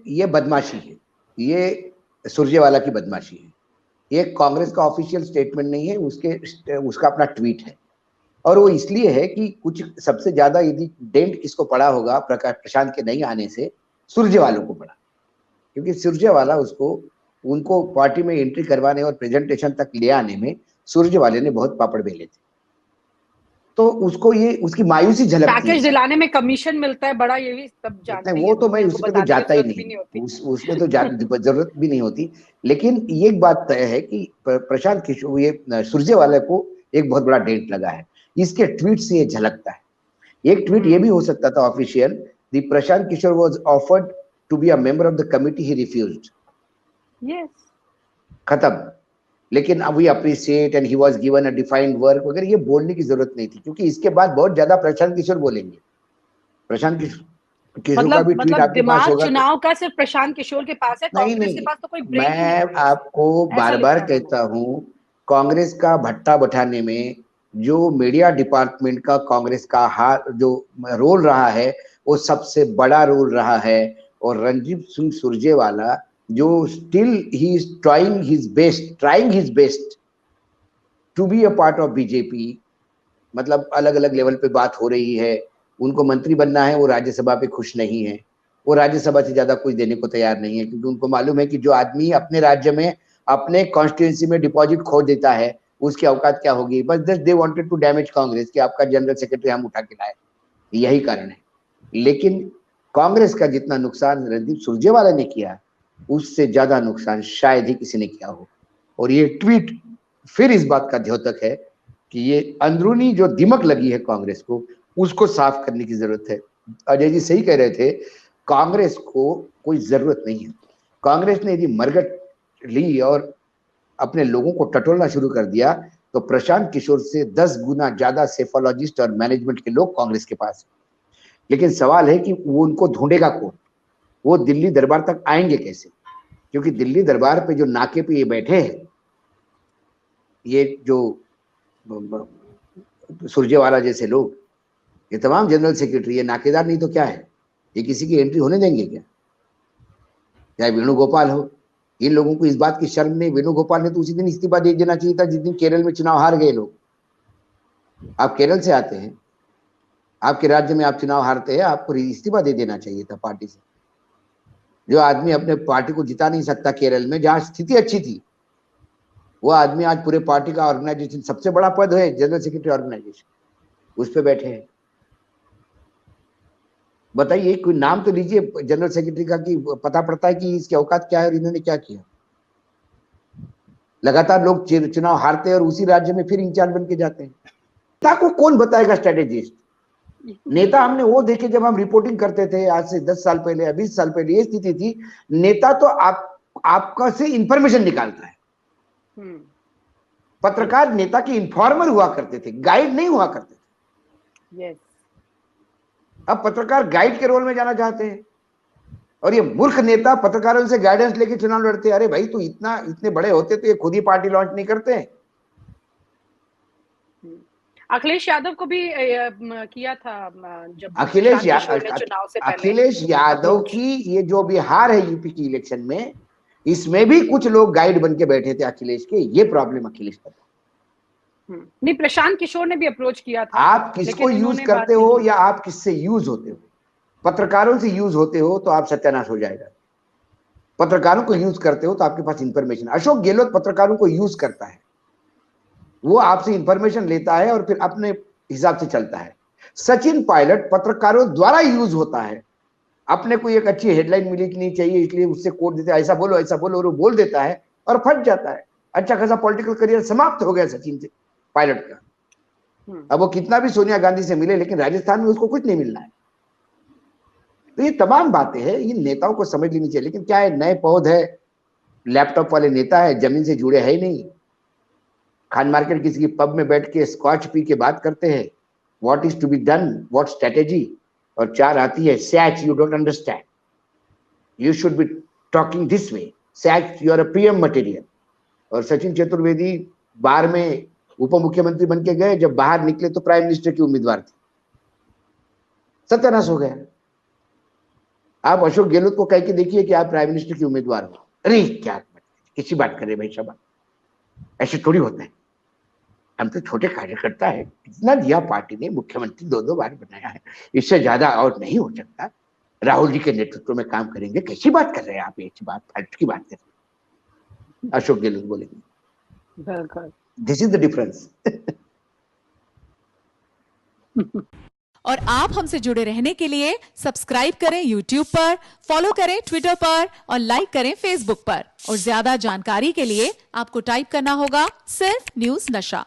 ये बदमाशी है, ये सुरजेवाला की बदमाशी है। ये कांग्रेस का ऑफिशियल स्टेटमेंट नहीं है, उसका अपना ट्वीट है। और वो इसलिए है कि कुछ सबसे ज्यादा यदि डेंट किसको पड़ा होगा प्रकाश प्रशांत के नहीं आने से, सुरजेवालों को पड़ा। क्योंकि सुरजेवाला उनको पार्टी में एंट्री करवाने और प्रेजेंटेशन तक ले आने में सुरजेवाले ने बहुत पापड़ बेले थे। तो उसको ये उसकी मायूसी झलकती है। पैकेज दिलाने में कमीशन मिलता है बड़ा, ये भी सब जानते हैं। वो तो मैं उसमें तो जाता ही नहीं, उसमें तो जरूरत भी नहीं होती। लेकिन ये एक बात तय है कि प्रशांत किशोर, ये सुरजेवाला को एक बहुत बड़ा डेंट लगा है, इसके ट्वीट से ये झलकता है। एक ट्वीट ये भी हो सकता था official, the Prashant Kishor was offered to be a member of the committee, he refused. Yes, खत्म। लेकिन अब we appreciate and he was given a defined work वगैरह, ये बोलने की जरूरत नहीं थी, क्योंकि इसके बाद बहुत ज्यादा प्रशांत किशोर बोलेंगे। प्रशांत किशोर का भी ट्वीट आपके पास होगा। चुनाव का सिर्फ प्रशांत किशोर के पास है, कांग्रेस के पास तो कोई ब्रेन ही नहीं है। मैं आपको बार बार कहता हूं, कांग्रेस का भट्टा बैठाने में जो मीडिया डिपार्टमेंट का कांग्रेस का हाथ जो रोल रहा है, वो सबसे बड़ा रोल रहा है। और रणदीप सिंह सुरजेवाला जो still he is trying his best to be a part of BJP. मतलब अलग अलग लेवल पे बात हो रही है, उनको मंत्री बनना है, वो राज्यसभा पे खुश नहीं है, वो राज्यसभा से ज्यादा कुछ देने को तैयार नहीं है, क्योंकि उनको मालूम है कि जो आदमी अपने राज्य में अपने कॉन्स्टिट्यूंसी में डिपॉजिट खो देता है, उसकी औकात क्या होगी। बस just they wanted to damage Congress कि आपका जनरल सेक्रेटरी हम उठा के लाए, यही कारण है। लेकिन कांग्रेस का जितना नुकसान रणदीप सुरजेवाला ने किया, उससे ज्यादा नुकसान शायद ही किसी ने किया हो। और ये ट्वीट फिर इस बात का द्योतक है कि ये अंदरूनी जो दिमक लगी है कांग्रेस को, उसको साफ करने की जरूरत है। अजय जी सही कह रहे थे, कांग्रेस को कोई जरूरत नहीं है। कांग्रेस ने यदि मरगट ली और अपने लोगों को टटोलना शुरू कर दिया, तो प्रशांत किशोर से 10 गुना ज्यादा सेफोलॉजिस्ट और मैनेजमेंट के लोग कांग्रेस के पास। लेकिन सवाल है कि वो उनको ढूंढेगा कौन, वो दिल्ली दरबार तक आएंगे कैसे? क्योंकि दिल्ली दरबार पे जो नाके पे ये बैठे हैं, ये जो सुरजेवाला जैसे लोग, ये तमाम जनरल सेक्रेटरी, ये नाकेदार नहीं तो क्या है? ये किसी की एंट्री होने देंगे क्या? चाहे वेणुगोपाल हो, इन लोगों को इस बात की शर्म नहीं। वेणुगोपाल ने तो उसी दिन इस्तीफा दे देना चाहिए था जिस दिन केरल में चुनाव हार गए लोग। आप केरल से आते हैं, आपके राज्य में आप चुनाव हारते हैं, आपको इस्तीफा दे देना चाहिए था पार्टी से। जो आदमी अपने पार्टी को जिता नहीं सकता केरल में, जहां स्थिति अच्छी थी, वो आदमी आज पूरे पार्टी का ऑर्गेनाइजेशन, सबसे बड़ा पद है जनरल सेक्रेटरी ऑर्गेनाइजेशन, उस पर बैठे हैं। बताइए कोई नाम तो लीजिए जनरल सेक्रेटरी का कि पता पड़ता है कि इसकी औकात क्या है और इन्होंने क्या किया। लगातार लोग चुनाव हारते हैं और उसी राज्य में फिर इंचार्ज बन के जाते हैं। नेता को कौन बताएगा स्ट्रेटेजिस्ट? नेता हमने वो देखे जब हम रिपोर्टिंग करते थे आज से 10 साल पहले या 20 साल पहले, ये स्थिति थी। नेता तो आपका से इंफॉर्मेशन निकालता है। पत्रकार नेता के इन्फॉर्मर हुआ करते थे, गाइड नहीं हुआ करते थे। अब पत्रकार गाइड के रोल में जाना चाहते हैं, और ये मूर्ख नेता पत्रकारों से गाइडेंस लेके चुनाव लड़ते हैं। अरे भाई, तू इतने बड़े होते तो ये खुद ही पार्टी लॉन्च नहीं करते। अखिलेश यादव को भी किया था जब अखिलेश यादव की ये जो बिहार है यूपी की इलेक्शन में, इसमें भी कुछ लोग गाइड बन के बैठे थे अखिलेश के। ये प्रॉब्लम अखिलेश का था। नहीं, प्रशांत किशोर ने भी अप्रोच किया था। आप किसको यूज करते हो या आप किससे यूज होते हो? पत्रकारों से यूज होते हो तो आप सत्यानाश हो जाएगा। पत्रकारों को यूज करते हो तो आपके पास इंफॉर्मेशन। अशोक गहलोत पत्रकारों को यूज करता है, वो आपसे इंफॉर्मेशन लेता है और फिर अपने हिसाब से चलता है। सचिन पायलट पत्रकारों द्वारा यूज होता है। अपने को एक अच्छी हेडलाइन मिली कि नहीं चाहिए, इसलिए उससे कोट देता है, ऐसा बोलो और वो बोल देता है और फट जाता है। अच्छा खासा पॉलिटिकल करियर समाप्त हो गया सचिन पायलट का। अब वो कितना भी सोनिया गांधी से मिले, लेकिन राजस्थान में उसको कुछ नहीं मिलना है। तो ये तमाम बातें हैं, इन नेताओं को समझ लेनी चाहिए। लेकिन क्या है, नए पौध है, लैपटॉप वाले नेता है, जमीन से जुड़े है ही नहीं। खान मार्केट किसी की पब में बैठ के स्कॉच पी के बात करते हैं, what is to be done, what strategy, और चार आती है, such you don't understand, you should be talking this way, such you are a PM material. और सचिन चतुर्वेदी बार में उप मुख्यमंत्री बन के गए, जब बाहर निकले तो प्राइम मिनिस्टर की उम्मीदवार थे, सत्यानाश हो गया। आप अशोक गहलोत को कह के देखिए कि आप प्राइम मिनिस्टर के उम्मीदवार हो, अरे क्या किसी बात करे भाई साहब, ऐसे थोड़ी होता है। हम तो छोटे कार्यकर्ता है, इतना दिया पार्टी ने, मुख्यमंत्री 2-2 बार बनाया है, इससे ज्यादा और नहीं हो सकता। राहुल जी के नेतृत्व में काम करेंगे। कैसी बात कर रहे हैं आप, ऐसी बात फालतू की बात कर रहे हैं, अशोक गहलोत बोलेंगे। बिल्कुल। This is the difference. और आप हमसे जुड़े रहने के लिए सब्सक्राइब करें YouTube पर, फॉलो करें Twitter पर और लाइक करें Facebook पर। और ज्यादा जानकारी के लिए आपको टाइप करना होगा सिर्फ न्यूज़ नशा।